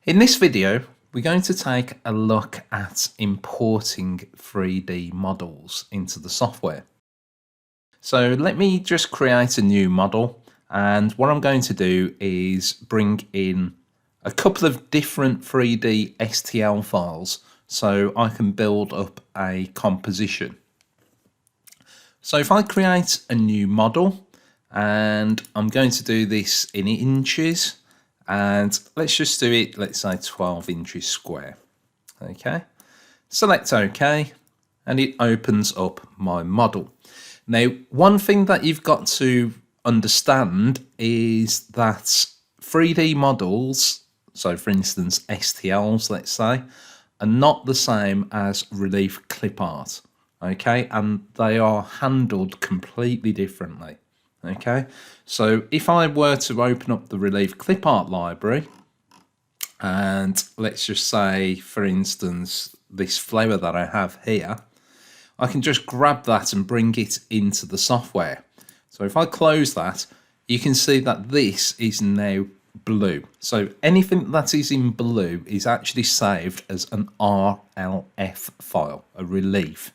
In this video, we're going to take a look at importing 3D models into the software. So let me just create a new model, and what I'm going to do is bring in a couple of different 3D STL files so I can build up a composition. So if I create a new model, and I'm going to do this in inches, and let's just do it, let's say 12 inches square. Okay, select OK, and it opens up my model. Now, one thing that you've got to understand is that 3D models, so for instance STLs, let's say, are not the same as relief clip art. Okay, and they are handled completely differently. Okay, so if I were to open up the relief clip art library, and let's just say, for instance, this flower that I have here, I can just grab that and bring it into the software. So if I close that, you can see that this is now blue. So anything that is in blue is actually saved as an RLF file, a relief.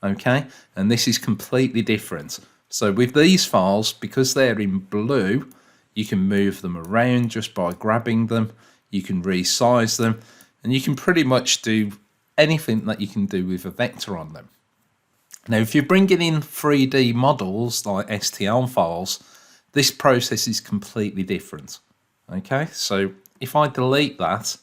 Okay, and this is completely different. So with these files, because they're in blue, you can move them around just by grabbing them, you can resize them, and you can pretty much do anything that you can do with a vector on them. Now, if you're bringing in 3D models like STL files, this process is completely different. Okay, so if I delete that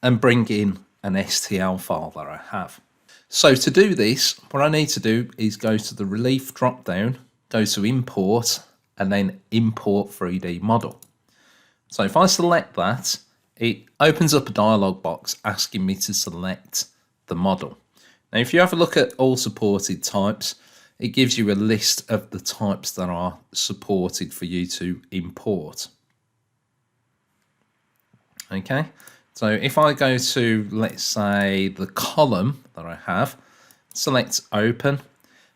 and bring in an STL file that I have. So to do this, what I need to do is go to the relief drop down, go to import, and then import 3D model. So if I select that, it opens up a dialog box asking me to select the model. Now, if you have a look at all supported types, it gives you a list of the types that are supported for you to import. Okay, so if I go to, let's say, the column that I have, select open,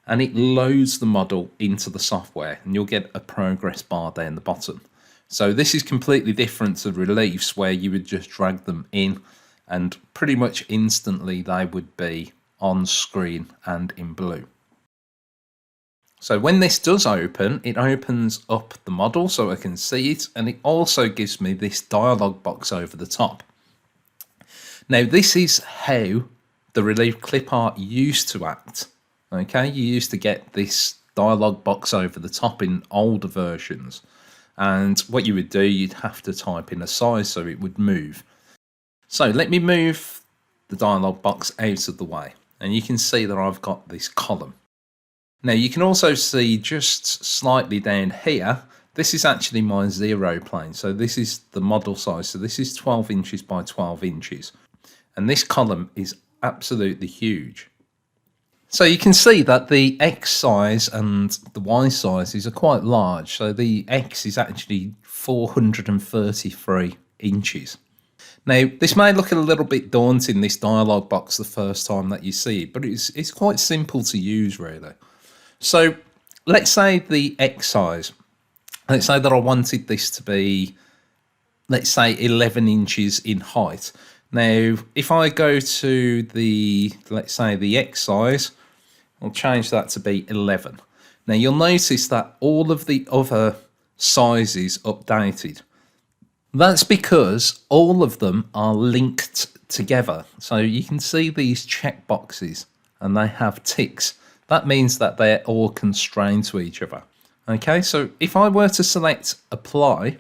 and it loads the model into the software, and you'll get a progress bar down the bottom. So this is completely different to reliefs where you would just drag them in and pretty much instantly they would be on screen and in blue. So when this does open, it opens up the model so I can see it, and it also gives me this dialog box over the top. Now, this is how the relief clip art used to act. Okay, you used to get this dialog box over the top in older versions, and what you would do, you'd have to type in a size so it would move. So let me move the dialog box out of the way, and you can see that I've got this column. Now you can also see just slightly down here, this is actually my 0 plane. So this is the model size. So this is 12 inches by 12 inches. And this column is absolutely huge. So you can see that the X size and the Y sizes are quite large. So the X is actually 433 inches. Now, this may look a little bit daunting, this dialog box, the first time that you see it, but it's quite simple to use, really. So let's say the X size, let's say that I wanted this to be, let's say 11 inches in height. Now, if I go to the, let's say the X size, I'll change that to be 11. Now you'll notice that all of the other sizes updated. That's because all of them are linked together. So you can see these check boxes and they have ticks. That means that they're all constrained to each other. Okay, so if I were to select apply,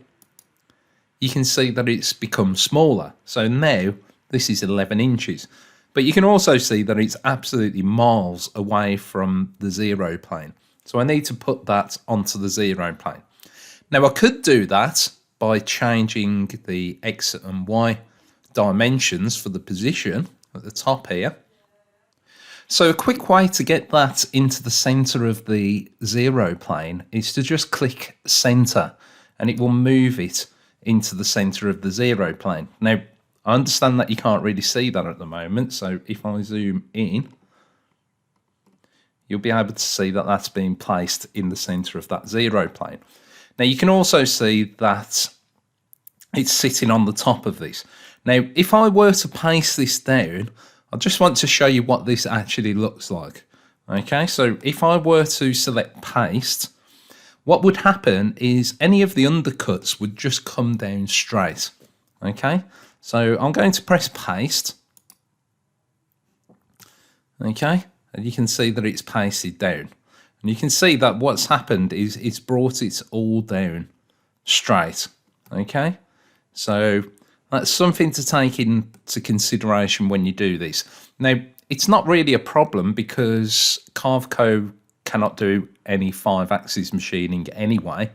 you can see that it's become smaller. So now this is 11 inches. But you can also see that it's absolutely miles away from the 0 plane. So I need to put that onto the 0 plane. Now I could do that by changing the X and Y dimensions for the position at the top here. So a quick way to get that into the center of the 0 plane is to just click center, and it will move it into the center of the 0 plane. Now, I understand that you can't really see that at the moment, so if I zoom in, you'll be able to see that that's being placed in the center of that 0 plane. Now, you can also see that it's sitting on the top of this. Now, if I were to paste this down, I just want to show you what this actually looks like. Okay, so if I were to select paste, what would happen is any of the undercuts would just come down straight. Okay, so I'm going to press paste. Okay, and you can see that it's pasted down. And you can see that what's happened is it's brought it all down straight. Okay, so that's something to take into consideration when you do this. Now, it's not really a problem because Carveco cannot do any 5-axis machining anyway.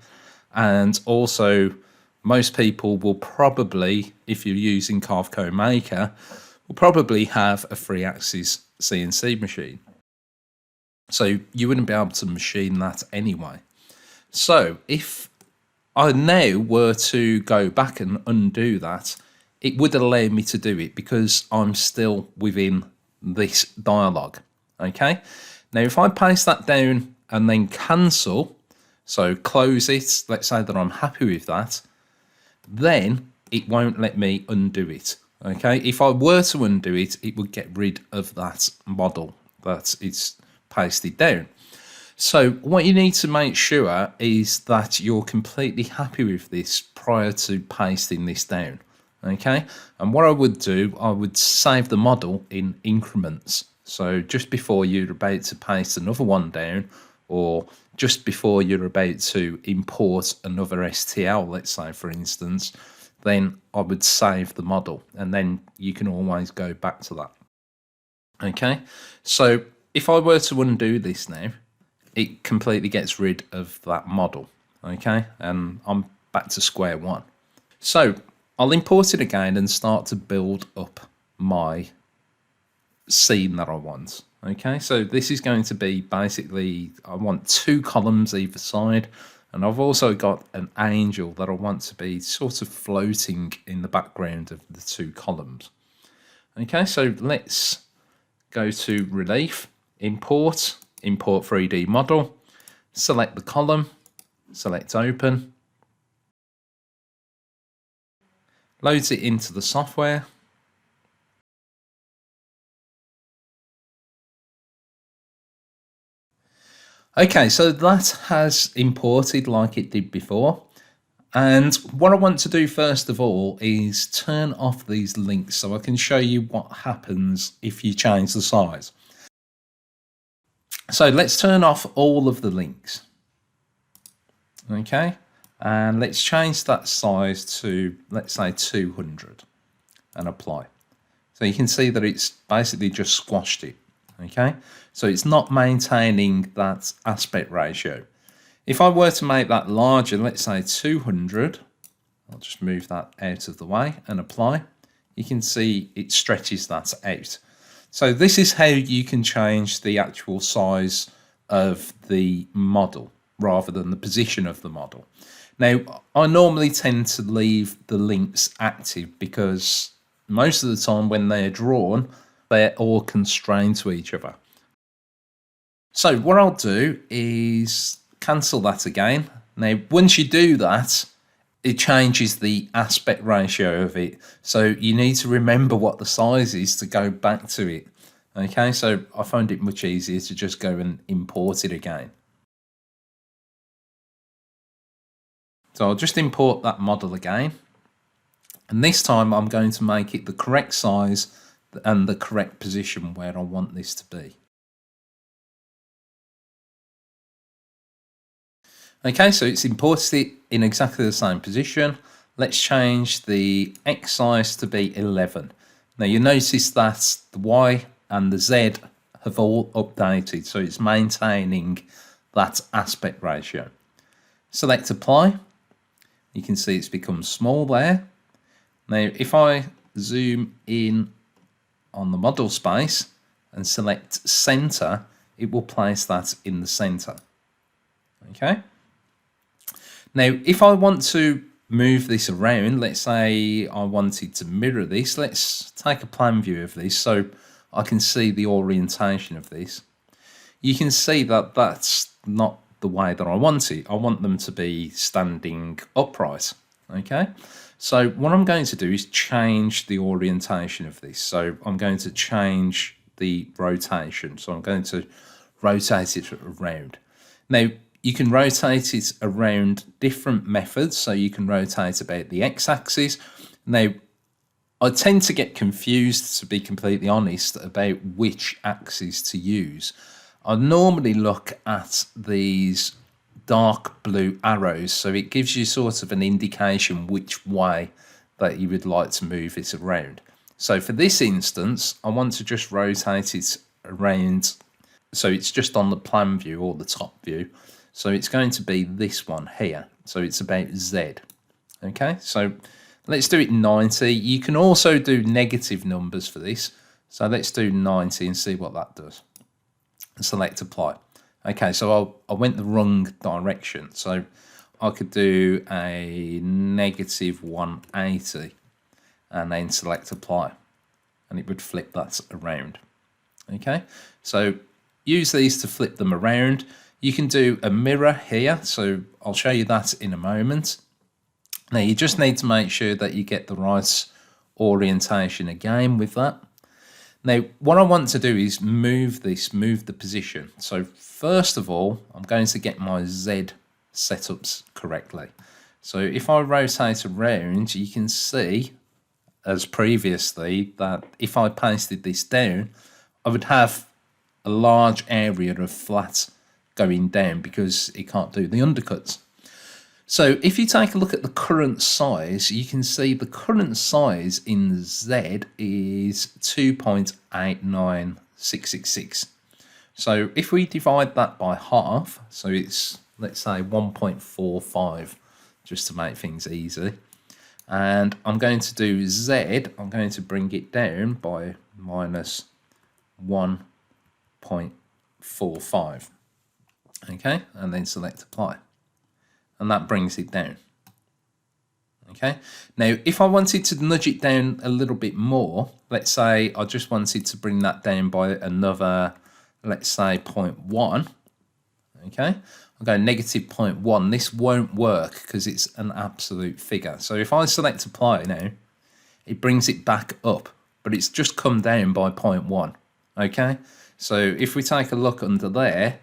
And also, most people will probably, if you're using Carveco Maker, will probably have a 3-axis CNC machine. So you wouldn't be able to machine that anyway. So if I now were to go back and undo that, it would allow me to do it because I'm still within this dialog. Okay, now if I paste that down and then cancel, so close it, let's say that I'm happy with that, then it won't let me undo it. Okay, if I were to undo it, it would get rid of that model that it's pasted down. So what you need to make sure is that you're completely happy with this prior to pasting this down. Okay, and what I would do, I would save the model in increments. So just before you're about to paste another one down, or just before you're about to import another STL, let's say for instance, then I would save the model and then you can always go back to that. Okay, so if I were to undo this now, it completely gets rid of that model. Okay, and I'm back to square one. So I'll import it again and start to build up my scene that I want. Okay, so this is going to be basically, I want 2 columns either side, and I've also got an angel that I want to be sort of floating in the background of the 2 columns. Okay, so let's go to Relief, Import 3D Model, select the column, select Open, loads it into the software. Okay, so that has imported like it did before. And what I want to do first of all is turn off these links so I can show you what happens if you change the size. So let's turn off all of the links. Okay, and let's change that size to, let's say 200 and apply. So you can see that it's basically just squashed it. Okay, so it's not maintaining that aspect ratio. If I were to make that larger, let's say 200, I'll just move that out of the way and apply. You can see it stretches that out. So this is how you can change the actual size of the model rather than the position of the model. Now, I normally tend to leave the links active because most of the time when they're drawn, they're all constrained to each other. So what I'll do is cancel that again. Now, once you do that, it changes the aspect ratio of it. So you need to remember what the size is to go back to it. Okay, so I find it much easier to just go and import it again. So I'll just import that model again. And this time I'm going to make it the correct size and the correct position where I want this to be. Okay, so it's imported it in exactly the same position. Let's change the X size to be 11. Now you notice that the Y and the Z have all updated, so it's maintaining that aspect ratio. Select Apply. You can see it's become small there. Now if I zoom in on the model space and select Center, it will place that in the center. Okay. Now, if I want to move this around, let's say I wanted to mirror this, let's take a plan view of this so I can see the orientation of this. You can see that that's not the way that I want it. I want them to be standing upright. Okay. So what I'm going to do is change the orientation of this. So I'm going to change the rotation. So I'm going to rotate it around. Now, you can rotate it around different methods. So you can rotate about the x-axis. Now, I tend to get confused, to be completely honest, about which axis to use. I normally look at these dark blue arrows, so it gives you sort of an indication which way that you would like to move it around. So for this instance, I want to just rotate it around, so it's just on the plan view or the top view. So it's going to be this one here. So it's about Z. Okay, so let's do it 90. You can also do negative numbers for this. So let's do 90 and see what that does. Select apply. Okay, so I went the wrong direction. So I could do a negative 180 and then select apply. And it would flip that around. Okay, so use these to flip them around. You can do a mirror here. So I'll show you that in a moment. Now you just need to make sure that you get the right orientation again with that. Now what I want to do is move the position. So first of all, I'm going to get my Z setups correctly. So if I rotate around, you can see as previously that if I pasted this down, I would have a large area of flat going down because it can't do the undercuts. So if you take a look at the current size, you can see the current size in Z is 2.89666. So if we divide that by half, so it's, let's say 1.45, just to make things easy. And I'm going to do Z, I'm going to bring it down by minus 1.45. Okay, and then select apply. And that brings it down. Okay, now if I wanted to nudge it down a little bit more, let's say I just wanted to bring that down by another, let's say 0.1. Okay, I'll go negative 0.1. This won't work because it's an absolute figure. So if I select apply now, it brings it back up, but it's just come down by 0.1. Okay, so if we take a look under there,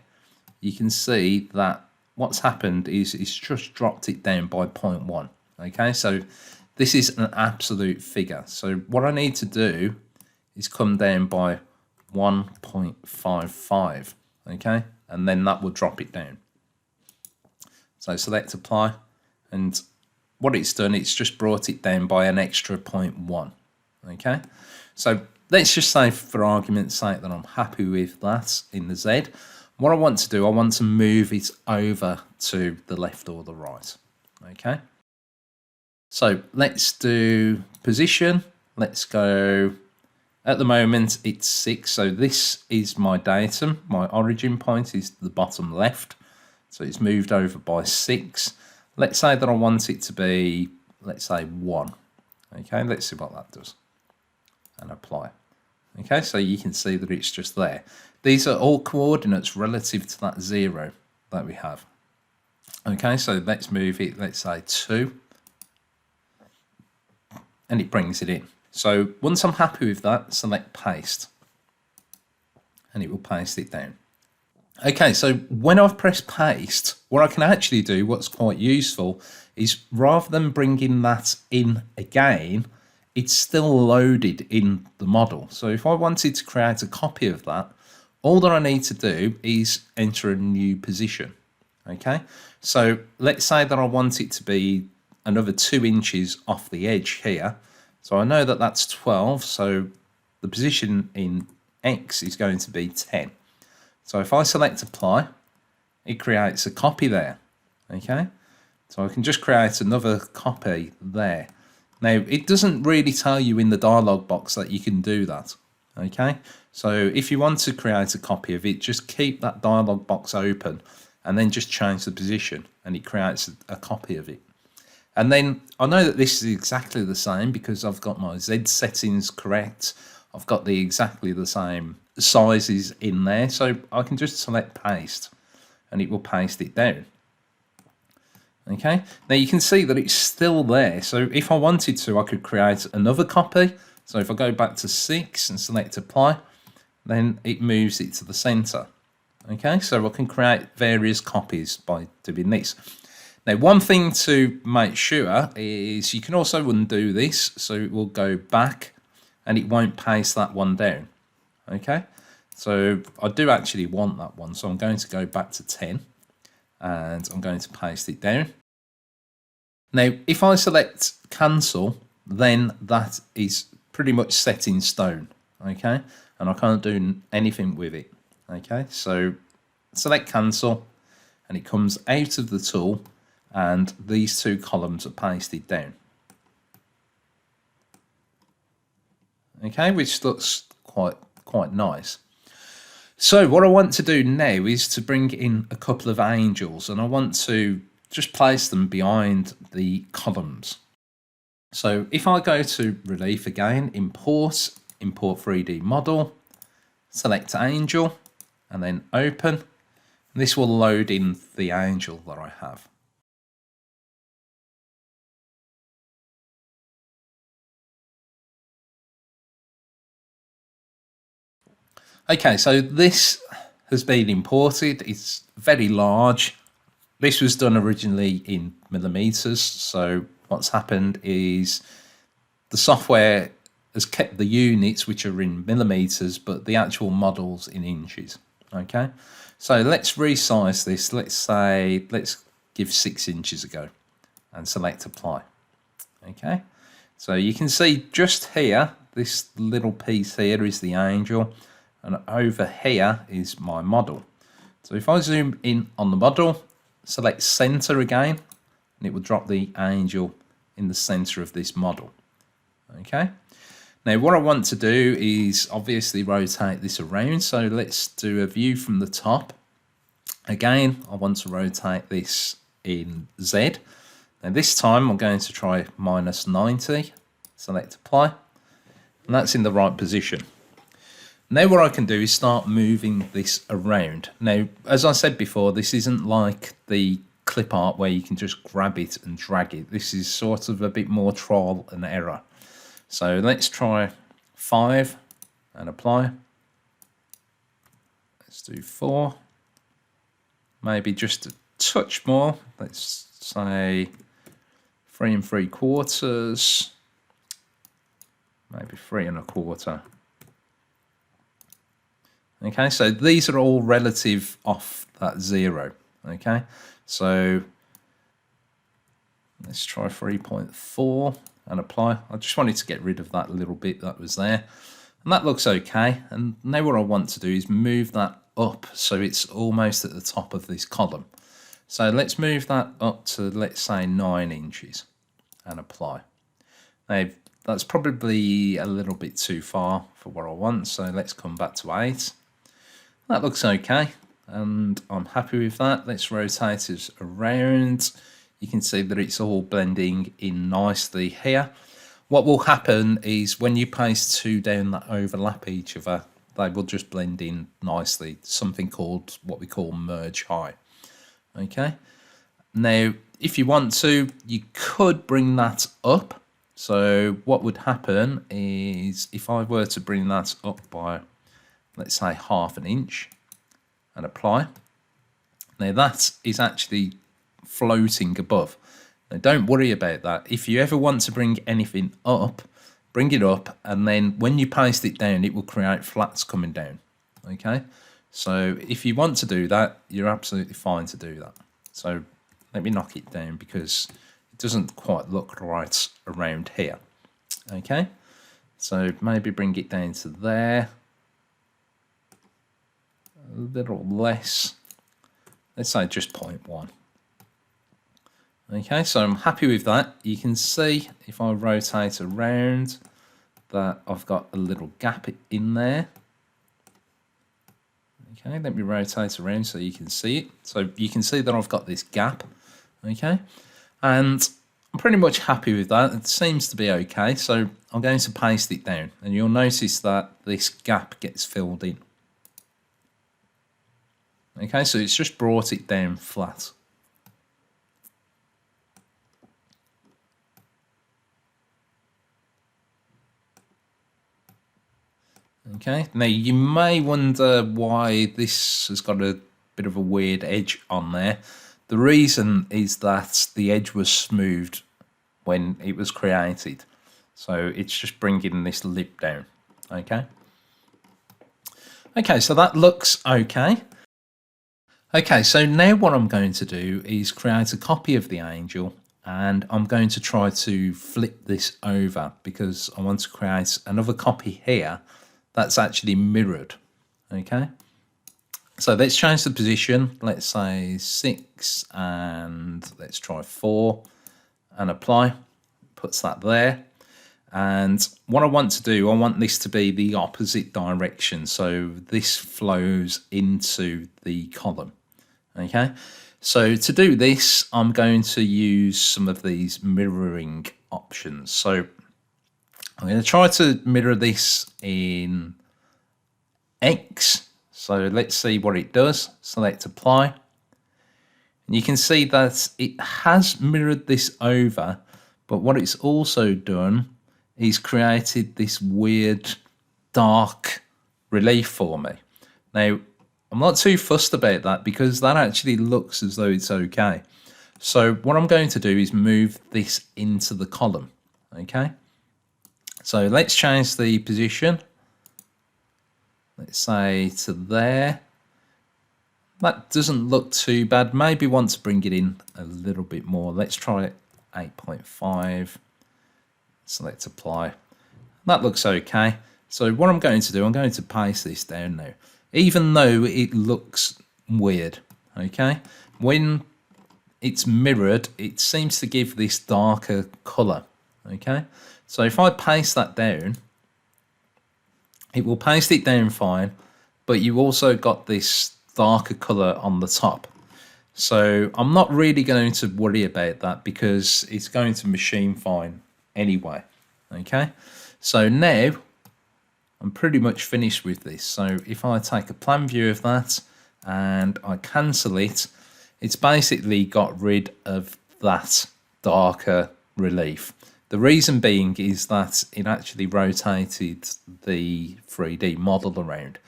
you can see that what's happened is it's just dropped it down by 0.1. Okay, so this is an absolute figure. So what I need to do is come down by 1.55. Okay, and then that will drop it down. So select apply, and what it's done, it's just brought it down by an extra 0.1. Okay, so let's just say for argument's sake that I'm happy with that in the Z. What I want to do, I want to move it over to the left or the right. Okay. So let's do position. Let's go, at the moment it's 6. So this is my datum. My origin point is the bottom left. So it's moved over by 6. Let's say that I want it to be, let's say 1. Okay, let's see what that does. And apply. Okay, so you can see that it's just there. These are all coordinates relative to that 0 that we have. Okay, so let's move it, let's say 2. And it brings it in. So once I'm happy with that, select paste. And it will paste it down. Okay, so when I've pressed paste, what I can actually do, what's quite useful, is rather than bringing that in again, it's still loaded in the model. So if I wanted to create a copy of that, all that I need to do is enter a new position. Okay, so let's say that I want it to be another 2 inches off the edge here. So I know that that's 12, so the position in X is going to be 10. So if I select apply, it creates a copy there. Okay, so I can just create another copy there. Now, it doesn't really tell you in the dialog box that you can do that. Okay, so if you want to create a copy of it, just keep that dialog box open and then just change the position and it creates a copy of it. And then I know that this is exactly the same because I've got my Z settings correct. I've got exactly the same sizes in there. So I can just select paste and it will paste it down. Okay, now you can see that it's still there. So if I wanted to, I could create another copy. So if I go back to 6 and select apply, then it moves it to the center. Okay, so I can create various copies by doing this. Now, one thing to make sure is you can also undo this, so it will go back and it won't paste that one down. Okay, so I do actually want that one, so I'm going to go back to 10 and I'm going to paste it down. Now, if I select cancel, then that is pretty much set in stone. Okay, and I can't do anything with it. Okay, so select cancel and it comes out of the tool and these two columns are pasted down. Okay, which looks quite nice. So what I want to do now is to bring in a couple of angels, and I want to just place them behind the columns. So if I go to relief again, import 3D model, select angel, and then open, this will load in the angel that I have. Okay, so this has been imported. It's very large. This was done originally in millimeters. So what's happened is the software has kept the units, which are in millimeters, but the actual models in inches. Okay, so let's resize this. Let's give 6 inches a go and select apply. Okay, so you can see just here, this little piece here is the angel, and over here is my model. So if I zoom in on the model, select center again, and it will drop the angel in the center of this model. Okay, now what I want to do is obviously rotate this around, so let's do a view from the top. Again, I want to rotate this in Z. Now this time I'm going to try -90, select apply, and that's in the right position. Now what I can do is start moving this around. Now, as I said before, this isn't like the Clipart where you can just grab it and drag it. This is sort of a bit more trial and error. So let's try 5 and apply. Let's do 4. Maybe just a touch more. Let's say 3 3/4. Maybe 3 1/4. Okay, so these are all relative off that 0. Okay, so let's try 3.4 and apply. I just wanted to get rid of that little bit that was there, and that looks okay. And now what I want to do is move that up so it's almost at the top of this column. So let's move that up to, let's say, 9 inches and apply. Now that's probably a little bit too far for what I want, so let's come back to 8. That looks okay, and I'm happy with that. Let's rotate it around. You can see that it's all blending in nicely here. What will happen is when you paste 2 down that overlap each other, they will just blend in nicely. Something called, what we call merge high. Okay. Now, if you want to, you could bring that up. So what would happen is if I were to bring that up by, let's say, 1/2 inch and apply. Now that is actually floating above. Now don't worry about that. If you ever want to bring anything up, bring it up, and then when you paste it down, it will create flats coming down. Okay, so if you want to do that, you're absolutely fine to do that. So let me knock it down because it doesn't quite look right around here. Okay, so maybe bring it down to there. A little less, let's say just 0.1. Okay, so I'm happy with that. You can see if I rotate around that I've got a little gap in there. Okay, let me rotate around so you can see it. So you can see that I've got this gap. Okay, and I'm pretty much happy with that. It seems to be okay. So I'm going to paste it down, and you'll notice that this gap gets filled in. Okay, so it's just brought it down flat. Okay, now you may wonder why this has got a bit of a weird edge on there. The reason is that the edge was smoothed when it was created. So it's just bringing this lip down, okay? Okay, so that looks okay. Okay, so now what I'm going to do is create a copy of the angel, and I'm going to try to flip this over because I want to create another copy here that's actually mirrored, okay? So let's change the position. Let's say 6 and let's try 4 and apply. Puts that there. And what I want to do, I want this to be the opposite direction. So this flows into the column. Okay. So to do this, I'm going to use some of these mirroring options. So I'm going to try to mirror this in X. So let's see what it does. Select apply. And you can see that it has mirrored this over, but what it's also done is created this weird dark relief for me. Now, I'm not too fussed about that because that actually looks as though it's okay. So what I'm going to do is move this into the column, okay? So let's change the position. Let's say to there. That doesn't look too bad. Maybe want to bring it in a little bit more. Let's try it 8.5. Select apply. That looks okay. So what I'm going to do, I'm going to paste this down now. Even though it looks weird, okay? When it's mirrored, it seems to give this darker color, okay? So if I paste that down, it will paste it down fine, but you also got this darker color on the top. So I'm not really going to worry about that because it's going to machine fine anyway, okay? So now I'm pretty much finished with this. So if I take a plan view of that and I cancel it, it's basically got rid of that darker relief. The reason being is that it actually rotated the 3D model around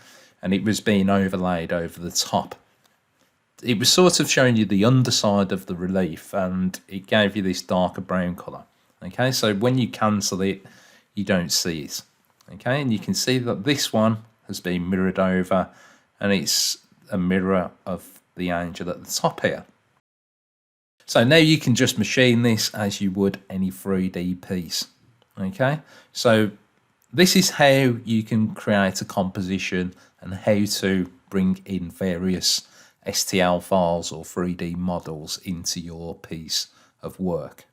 and it was being overlaid over the top. It was sort of showing you the underside of the relief and it gave you this darker brown colour. Okay, so when you cancel it, you don't see it. Okay, and you can see that this one has been mirrored over and it's a mirror of the angel at the top here. So now you can just machine this as you would any 3D piece. Okay, so this is how you can create a composition and how to bring in various STL files or 3D models into your piece of work.